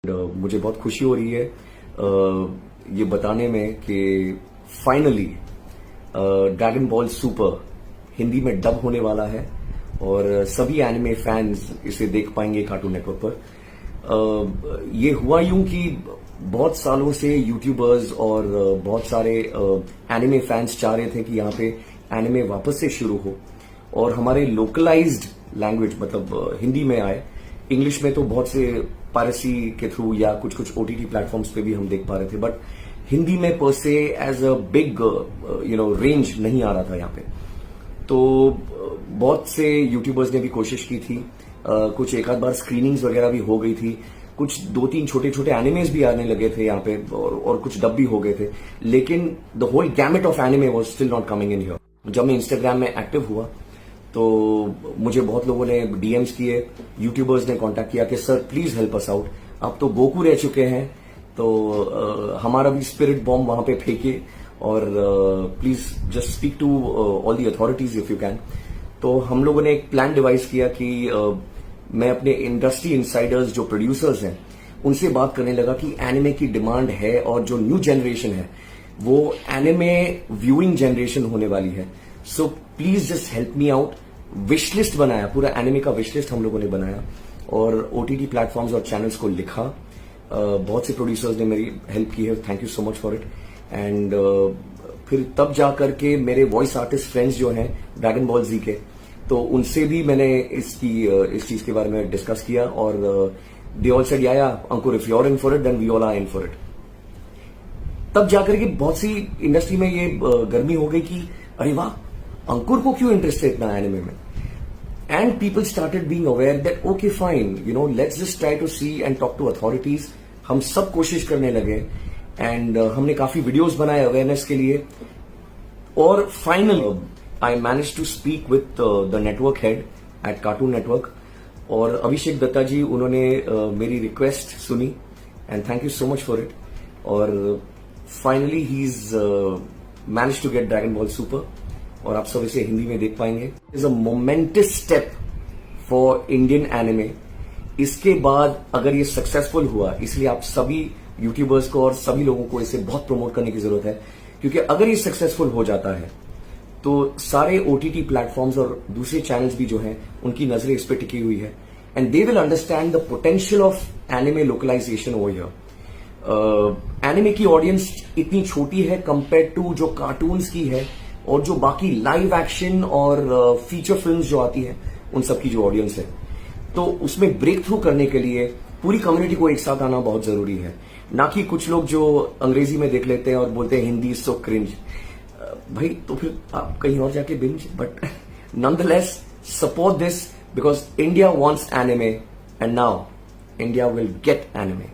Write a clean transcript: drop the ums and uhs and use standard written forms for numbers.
मुझे बहुत खुशी हो रही है ये बताने में कि finally dragon ball super Hindi में डब होने वाला है और सभी एनिमे फैंस इसे देख पाएंगे कार्टून नेटवर्क पर। ये हुआ यूं कि बहुत सालों से यूट्यूबर्स और बहुत सारे एनिमे फैंस चाह रहे थे कि यहाँ पे एनिमे वापस से शुरू हो और हमारे लोकलाइज्ड लैंग्वेज मतलब हिंदी में आए। इंग्लिश में तो बहुत से पायरेसी के थ्रू या कुछ कुछ ओटीटी प्लेटफॉर्म्स पे भी हम देख पा रहे थे, बट हिंदी में पर से एज अ बिग रेंज नहीं आ रहा था यहाँ पे। तो बहुत से यूट्यूबर्स ने भी कोशिश की थी, कुछ एक आध बार स्क्रीनिंग्स वगैरह भी हो गई थी, कुछ 2-3 छोटे छोटे एनिमेज भी आने लगे थे यहाँ पे और कुछ डब भी हो गए थे, लेकिन the whole gamut of anime was still not coming in here. जब मैं इंस्टाग्राम में एक्टिव हुआ तो मुझे बहुत लोगों ने डीएम्स किए, यूट्यूबर्स ने कांटेक्ट किया कि sir please help us out, अब तो गोकू रह चुके हैं तो हमारा भी स्पिरिट बॉम्ब वहां पे फेंकिए और please just speak to all the authorities if you can. तो हम लोगों ने एक प्लान डिवाइस किया कि मैं अपने इंडस्ट्री इनसाइडर्स जो प्रोड्यूसर्स हैं उनसे बात करने लगा कि एनिमे की डिमांड है और जो न्यू जनरेशन है वो एनिमे व्यूइंग जनरेशन होने वाली है, so please just help me out. Wish list बनाया, पूरा एनिमे का विश लिस्ट हम लोगों ने बनाया और ओटीटी प्लेटफॉर्म्स और चैनल्स को लिखा। बहुत से प्रोड्यूसर्स ने मेरी हेल्प की है, thank you so much for it. And फिर तब जाकर के मेरे वॉइस आर्टिस्ट फ्रेंड्स जो हैं ड्रैगन बॉल जी के, तो उनसे भी मैंने इस चीज के बारे में डिस्कस किया और दे ऑल सेड या Ankur if you are in for it then we all are in for it. तब जाकर के बहुत सी इंडस्ट्री में ये गर्मी हो गई कि अरे वाह, अंकुर को क्यों इंटरेस्ट है इतना एनिमे में। And people started being aware that okay fine, let's just try to see and talk to authorities. हम सब कोशिश करने लगे एंड हमने काफी वीडियोस बनाए अवेयरनेस के लिए और final I managed to speak with the network head at Cartoon Network और अभिषेक दत्ता जी, उन्होंने मेरी रिक्वेस्ट सुनी and thank you so much for it और finally he is manage to get dragon ball super और आप सब इसे हिंदी में देख पाएंगे। Is a momentous step for Indian anime. इसके बाद अगर ये सक्सेसफुल हुआ, इसलिए आप सभी यूट्यूबर्स को और सभी लोगों को इसे बहुत प्रमोट करने की जरूरत है, क्योंकि अगर ये सक्सेसफुल हो जाता है तो सारे ओटीटी प्लेटफॉर्म्स और दूसरे चैनल्स भी जो हैं उनकी नजरें इस पे टिकी हुई है and they will understand the potential of anime localization over here. Anime की ऑडियंस इतनी छोटी है कंपेयर टू जो कार्टून्स की है और जो बाकी लाइव एक्शन और फीचर फिल्म्स जो आती है उन सब की जो ऑडियंस है, तो उसमें ब्रेक थ्रू करने के लिए पूरी कम्युनिटी को एक साथ आना बहुत जरूरी है। ना कि कुछ लोग जो अंग्रेजी में देख लेते हैं और बोलते हैं हिंदी सो क्रिंज, भाई तो फिर आप कहीं और जाके binge, but nonetheless support this because India wants anime and now India will get anime.